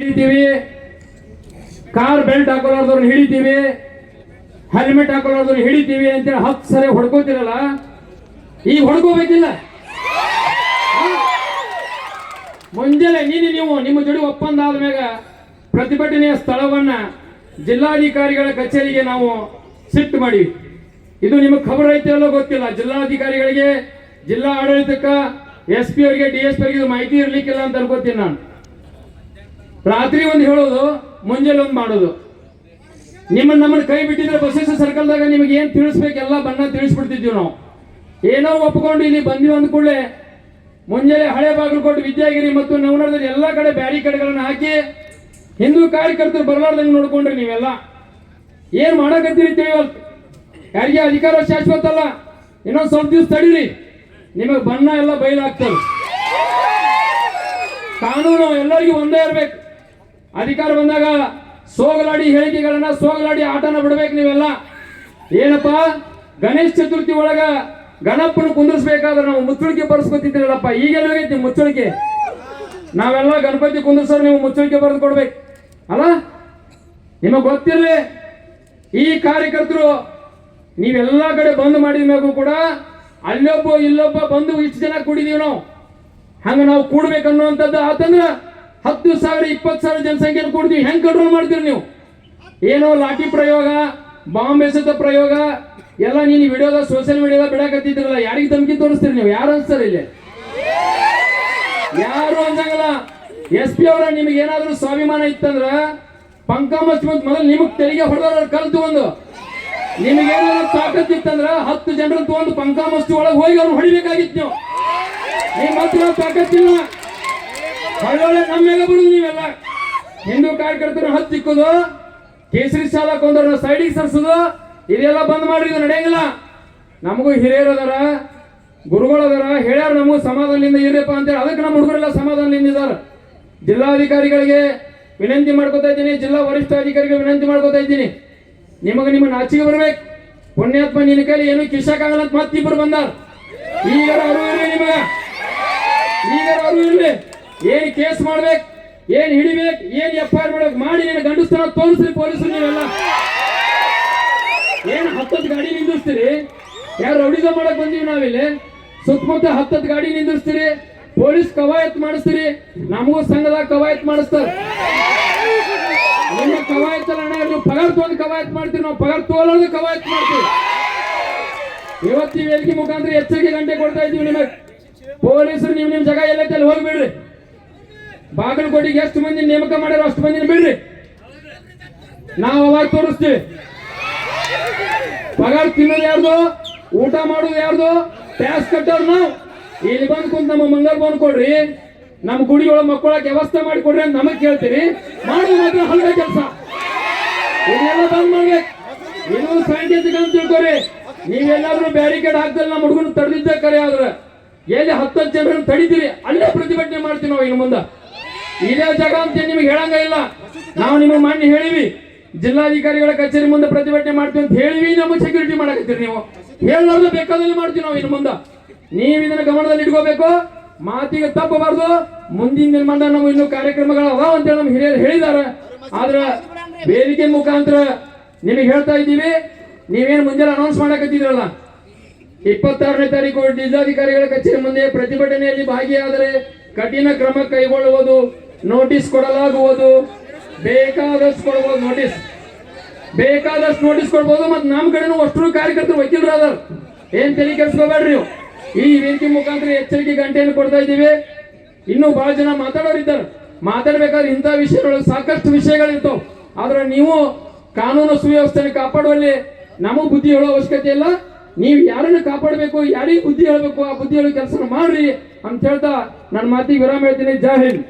ಹಿಡಿತೀವಿ, car belt ಹಾಕೊಳ್ಳೋದವ್ರನ್ನ ಹಿಡಿತೀವಿ, helmet ಹಾಕೊಳ್ಳೋದವ್ರನ್ನ ಹಿಡಿತೀವಿ ಅಂತೇಳಿ 10 ಸರಿ ಹೊಡ್ಕೋತಿರಲ್ಲ, ಈಗ ಹೊಡ್ಕೋಬೇಕಿಲ್ಲ. ಮುಂಜಾನೆ ನೀವು ನಿಮ್ಮ ಜೋಡಿ ಒಪ್ಪಂದ ಆದ್ಮ್ಯಾಗ ಪ್ರತಿಭಟನೆಯ ಸ್ಥಳವನ್ನ ಜಿಲ್ಲಾಧಿಕಾರಿಗಳ ಕಚೇರಿಗೆ ನಾವು ಶಿಫ್ಟ್ ಮಾಡಿವಿ. ಇದು ನಿಮಗೆ ಖಬರ್ ಐತೆ ಅಲ್ಲೋ ಗೊತ್ತಿಲ್ಲ. ಜಿಲ್ಲಾಧಿಕಾರಿಗಳಿಗೆ, ಜಿಲ್ಲಾ ಆಡಳಿತಕ್ಕ, SP ಅವರಿಗೆ, DSP ಅವರಿಗೆ ಮಾಹಿತಿ ಇರ್ಲಿಕ್ಕಿಲ್ಲ ಅಂತ ಅನ್ಕೋತೀನಿ ನಾನು. ರಾತ್ರಿ ಒಂದು ಹೇಳೋದು, ಮುಂಜಾನೆ ಒಂದು ಮಾಡೋದು. ನಮ್ಮನ್ನ ಕೈ ಬಿಟ್ಟಿದ್ರೆ ಬಸವೇಶ್ವರ ಸರ್ಕಲ್ದಾಗ ನಿಮಗೆ ಏನ್ ತಿಳಿಸ್ಬೇಕು ಎಲ್ಲ ಬಣ್ಣ ತಿಳಿಸ್ಬಿಡ್ತಿದ್ವಿ ನಾವು. ಏನೋ ಒಪ್ಕೊಂಡು ಇಲ್ಲಿ ಬಂದಿವಿ ಅಂದ ಕೂಡಲೇ ಮುಂಜಾನೆ ಹಳೆ ಬಾಗಲಕೋಟೆ, ವಿದ್ಯಾಗಿರಿ ಮತ್ತು ನವನಗರದಲ್ಲಿ ಎಲ್ಲಾ ಕಡೆ ಬ್ಯಾರಿಕೇಡ್ಗಳನ್ನ ಹಾಕಿ ಹಿಂದೂ ಕಾರ್ಯಕರ್ತರು ಬರಲಾರ್ದಂಗೆ ನೋಡ್ಕೊಂಡ್ರಿ. ನೀವೆಲ್ಲ ಏನ್ ಮಾಡಕತ್ತೀರಿ ತಿಳಿವಲ್. ಯಾರಿಗೆ ಅಧಿಕಾರ ಶಾಶ್ವತ ಅಲ್ಲ, ಇನ್ನೊಂದು ಸ್ವಲ್ಪ ದಿವಸ ತಡೀರಿ, ನಿಮಗೆ ಬಣ್ಣ ಎಲ್ಲ ಬಯಲಾಗ್ತದೆ. ಕಾನೂನು ಎಲ್ಲರಿಗೂ ಒಂದೇ ಇರ್ಬೇಕು. ಅಧಿಕಾರ ಬಂದಾಗ ಸೋಗಲಾಡಿ ಹೇಳಿಕೆಗಳನ್ನ, ಸೋಗಲಾಡಿ ಆಟನ ಬಿಡ್ಬೇಕು. ನೀವೆಲ್ಲ ಏನಪ್ಪ, ಗಣೇಶ ಚತುರ್ಥಿ ಒಳಗ ಗಣಪನ ಕುಂದಿರ್ಸ್ಬೇಕಾದ್ರೆ ನಾವು ಮುಚ್ಚಳಿಕೆ ಬರ್ಸ್ಕೊತಿದ್ದೀರಲ್ಲಪ್ಪ, ಈಗೆಲ್ಲ ಹೋಗೈತಿ ಮುಚ್ಚಳಿಕೆ. ನಾವೆಲ್ಲ ಗಣಪತಿ ಕುಂದಿರ್ಸೋರು ನೀವು ಮುಚ್ಚಳಿಕೆ ಬರೆದು ಕೊಡ್ಬೇಕು ಅಲ್ಲ. ನಿಮಗೆ ಗೊತ್ತಿರಲಿ, ಈ ಕಾರ್ಯಕರ್ತರು ನೀವೆಲ್ಲ ಕಡೆ ಬಂದ್ ಮಾಡಿದ ಮ್ಯಾಗೂ ಕೂಡ ಅಲ್ಲೊಬ್ಬ ಇಲ್ಲೊಬ್ಬ ಬಂದು ಇಷ್ಟು ಜನ ಕೂಡಿದೀವಿ ನಾವು. ಹಂಗ ನಾವು ಕೂಡ್ಬೇಕನ್ನುವಂಥದ್ದು ಆತಂದ್ರ 10,000 20,000 ಜನಸಂಖ್ಯೆಯನ್ನು ಕೂಡ್ತೀವಿ. ಹೆಂಗ್ ಕಂಟ್ರೋಲ್ ಮಾಡ್ತೀರಿ ನೀವು? ಏನೋ ಲಾಠಿ ಪ್ರಯೋಗ, ಬಾಂಬ್ ಎಸೆತ ಪ್ರಯೋಗ ಎಲ್ಲ ನೀನು ವಿಡಿಯೋದ ಸೋಷಿಯಲ್ ಮೀಡಿಯಾದ ಬಿಡಾಕತ್ತಿದ್ರಲ್ಲ, ಯಾರಿಗೆ ಧಮಕಿ ತೋರಿಸ್ತೀರಿ ನೀವು? ಯಾರು ಅನ್ಸ್ತಾರೆ ಇಲ್ಲಿ? ಯಾರು ಅನ್ಸಂಗಲ್ಲ. SP ಅವರ ನಿಮಗೆ ಏನಾದ್ರೂ ಸ್ವಾಭಿಮಾನ ಇತ್ತಂದ್ರ ಪಂಕ ಮಚ್ಚ ಮೊದಲು ನಿಮಗ್ ತೆರಿಗೆ ಹೊಡೆದ ಕಲ್ತು ಒಂದು, ನಿಮಗೇನಾದ್ರೂ ತಾಕತ್ ಇತ್ತಂದ್ರ 10 ಜನರನ್ನು ತಗೊಂಡು ಪಂಕ ಮಸ್ತಿ ಒಳಗೆ ಹೋಗಿ ಅವ್ರು ಹೊಡಿಬೇಕಾಗಿತ್ತು. ನೀವು ಮಾತ್ರ ತಾಕತ್ತಿಲ್ಲ, ಒಳ್ಳೊಳ್ಳೆ ನಮ್ಮೆಲ್ಲ ಬಿಡುದು. ನೀವೆಲ್ಲ ಹಿಂದೂ ಕಾರ್ಯಕರ್ತರು ಹತ್ತಿಕ್ಕೋದು, ಕೇಸರಿ ಶಾಲಾ ಕೊಂದವ್ರನ್ನ ಸೈಡಿಗೆ ಸರ್ಸೋದು, ಇದೆಲ್ಲ ಬಂದ್ ಮಾಡ್ರಿ. ಇದು ನಡೆಯಂಗಿಲ್ಲ. ನಮಗೂ ಹಿರಿಯರು ಅದಾರ, ಗುರುಗಳು ಅದಾರ, ಹೇಳ್ಯಾರ ನಮಗೂ ಸಮಾಧಾನದಿಂದ ಇರ್ರಪ್ಪ ಅಂತೇಳಿ. ಅದಕ್ಕೆ ನಮ್ಮ ಹುಡುಗರೆಲ್ಲ ಸಮಾಧಾನದಿಂದ ಇದಾರ. ಜಿಲ್ಲಾಧಿಕಾರಿಗಳಿಗೆ ವಿನಂತಿ ಮಾಡ್ಕೋತಾ ಇದ್ದೀನಿ, ಜಿಲ್ಲಾ ವರಿಷ್ಠ ಅಧಿಕಾರಿಗಳಿಗೆ ವಿನಂತಿ ಮಾಡ್ಕೋತಾ ಇದ್ದೀನಿ, ನಿಮ್ಮ ನಾಚಿಗೆ ಬರ್ಬೇಕು. ಪುಣ್ಯಾತ್ಮ ನಿನ್ನ ಕೈಲಿ ಏನು ಕಿಶಕ್ಕಾಗಲ್ಲ ಅಂತ ಮತ್ತಿಬ್ಬರು ಬಂದಾರ. ಈಗ ಅವರು ಇರ್ಲಿ, ನಿಮಗ ಈಗ ಅವರು ಇರ್ಲಿ. ಏನ್ ಕೇಸ್ ಮಾಡ್ಬೇಕು, ಏನ್ ಹಿಡಿಬೇಕು, ಏನ್ FIR ಮಾಡ್ಬೇಕು ಮಾಡಿ ನೀನು ಗಂಡಸ್ತನ ತೋರಿಸ್ರಿ ಪೊಲೀಸರು. ನೀವೆಲ್ಲ ಏನ್ 10 ಗಾಡಿ ನಿಂದಿಸ್ತೀರಿ? ಯಾರು ರೌಡಿಸಂ ಮಾಡಕ್ ಬಂದೀವಿ ನಾವಿಲ್ಲಿ. ಸುತ್ತಮುತ್ತ 10 ಗಾಡಿ ನಿಂದಿಸ್ತೀರಿ, ಪೊಲೀಸ್ ಕವಾಯತ್ ಮಾಡಿಸ್ತೀರಿ. ನಮಗೂ ಸಂಘದಾಗ ಕವಾಯತ್ ಮಾಡಿಸ್ತಾರೆ. ನಿಮ್ಮ ಕವಾಯತ್ ಅಲ್ಲ, ನೀವು ಪಗಾರ ತಗೊಂಡು ಕವಾಯತ್ ಮಾಡ್ತೀರಿ, ನಾವು ಪಗಾರ ತೋಲಾರ್ದು ಕವಾಯತ್ ಮಾಡ್ತೀವಿ. ಇವತ್ತು ವೇದಿಕೆ ಮುಖಾಂತರ ಎಚ್ಚರಿಕೆ ಗಂಟೆ ಕೊಡ್ತಾ ಇದ್ದೀವಿ ನಿಮಗೆ. ಪೊಲೀಸರು ನಿಮ್ ಜಾಗ ಎಲ್ಲೈತೆ ಅಲ್ಲಿ ಹೋಗ್ಬಿಡ್ರಿ. ಬಾಗಲಕೋಟೆಗೆ ಎಷ್ಟು ಮಂದಿ ನೇಮಕ ಮಾಡ್ಯಾರ ಅಷ್ಟು ಮಂದಿನ ಬಿಡ್ರಿ, ನಾವು ಅವಾಗ ತೋರಿಸ್ತೀವಿ. ಪಗಾರ ತಿನ್ನೋದು ಯಾರ್ದು, ಊಟ ಮಾಡೋದು ಯಾರ್ದು, ಟ್ಯಾಕ್ಸ್ ಕಟ್ಟೋರು ನಾವು. ಇಲ್ಲಿ ಬಂದು ಕುಂತ ನಮ್ಮ ಮಂಗಲ್ ಬಂದ್ ಕೊಡ್ರಿ, ನಮ್ಮ ಗುಡಿ ಒಳಗೆ ಮಕ್ಕಳಕ್ಕೆ ವ್ಯವಸ್ಥೆ ಮಾಡಿ ಕೊಡ್ರಿ ಅಂತ ನಮಗ್ ಕೇಳ್ತೀರಿ. ಮಾಡೋದು ಮಾತ್ರ ಹಲ್ಲೆ ಕೆಲಸ. ಇದೆಲ್ಲ ಬಂದ್ ಮಾಡ್ಬೇಕು. ಇನ್ನೊಂದು ಸೈಂಟಿಫಿಕ್ ಅಂತ ತಿಳ್ಕೊರಿ. ನೀವೆಲ್ಲಾದ್ರೂ ಬ್ಯಾರಿಕೇಡ್ ಹಾಕ್ದಲ್ಲಿ ನಮ್ಮ ಹುಡುಗನ ತಡೆದಿದ್ದ ಕರೆ ಆದ್ರೆ ಎಲ್ಲಿ 10 ಜನರನ್ನು ತಡಿತೀರಿ ಅಲ್ಲೇ ಪ್ರತಿಭಟನೆ ಮಾಡ್ತೀವಿ ನಾವು. ಇನ್ನು ಮುಂದೆ ಇದೇ ಜಾಗ ಅಂತ ನಿಮಗೆ ಹೇಳಂಗ ಇಲ್ಲ. ನಾವು ನಿಮಗೆ ಮಾನ್ಯ ಹೇಳಿವಿ, ಜಿಲ್ಲಾಧಿಕಾರಿಗಳ ಕಚೇರಿ ಮುಂದೆ ಪ್ರತಿಭಟನೆ ಮಾಡ್ತೀವಿ ಅಂತ ಹೇಳಿವಿ. ನಮಗೆ ಸೆಕ್ಯೂರಿಟಿ ಮಾಡಕತ್ತೀರಿ ನೀವು. ಹೇಳಲಾರ್ದು ಬೇಕಾದಲ್ಲಿ ಮಾಡ್ತೀವಿ ನಾವು. ಇನ್ನು ಮುಂದೆ ನೀವು ಇದನ್ನ ಗಮನದಲ್ಲಿ ಇಟ್ಕೋಬೇಕು. ಮಾತಿಗೆ ತಪ್ಪಬಾರ್ದು. ಮುಂದಿನ ದಿನಮಾನ ನಾವು ಇನ್ನೂ ಕಾರ್ಯಕ್ರಮಗಳು ಅದಾವ ಅಂತೇಳಿ ನಮ್ಮ ಹಿರಿಯರು ಹೇಳಿದಾರೆ. ಆದ್ರೆ ವೇದಿಕೆ ಮುಖಾಂತರ ನಿಮಗೆ ಹೇಳ್ತಾ ಇದ್ದೀವಿ, ನೀವೇನು ಮುಂಜಾನೆ ಅನೌನ್ಸ್ ಮಾಡಕತ್ತಿದ್ರಲ್ಲ, 26ನೇ ತಾರೀಕು ಜಿಲ್ಲಾಧಿಕಾರಿಗಳ ಕಚೇರಿ ಮುಂದೆ ಪ್ರತಿಭಟನೆಯಲ್ಲಿ ಭಾಗಿಯಾದರೆ ಕಠಿಣ ಕ್ರಮ ಕೈಗೊಳ್ಳುವುದು, ನೋಟಿಸ್ ಕೊಡಲಾಗುವುದು, ಬೇಕಾದಷ್ಟು ಕೊಡಬಹುದು ನೋಟಿಸ್, ಬೇಕಾದಷ್ಟು ನೋಟಿಸ್ ಕೊಡ್ಬೋದು. ಮತ್ತೆ ನಮ್ಮ ಕಡೆನೂ ಅಷ್ಟು ಕಾರ್ಯಕರ್ತರು ವಕೀಲರು ಅದಾರ, ಏನ್ ತಲೆ ಕೆಡಿಸ್ಕೋಬೇಡ್ರಿ ನೀವು. ಈ ವೇದಿಕೆ ಮುಖಾಂತರ ಎಚ್ಚರಿಕೆ ಗಂಟೆಯನ್ನು ಕೊಡ್ತಾ ಇದ್ದೀವಿ. ಇನ್ನೂ ಬಹಳ ಜನ ಮಾತಾಡೋರಿದ್ದಾರೆ. ಮಾತಾಡ್ಬೇಕಾದ್ರೆ ಇಂಥ ವಿಷಯಗಳು ಸಾಕಷ್ಟು ವಿಷಯಗಳಿರ್ತಾವ. ಆದ್ರೆ ನೀವು ಕಾನೂನು ಸುವ್ಯವಸ್ಥೆಯನ್ನು ಕಾಪಾಡುವಲ್ಲಿ ನಮಗ್ ಬುದ್ಧಿ ಹೇಳೋ ಅವಶ್ಯಕತೆ ಇಲ್ಲ. ನೀವು ಯಾರನ್ನ ಕಾಪಾಡಬೇಕು, ಯಾರಿಗೆ ಬುದ್ಧಿ ಹೇಳಬೇಕು, ಆ ಬುದ್ಧಿ ಹೇಳೋ ಕೆಲಸ ಮಾಡ್ರಿ ಅಂತ ಹೇಳ್ತಾ ನನ್ನ ಮಾತಿಗೆ ವಿರಾಮ ಹೇಳ್ತೀನಿ. ಜೈ ಹಿಂದ್.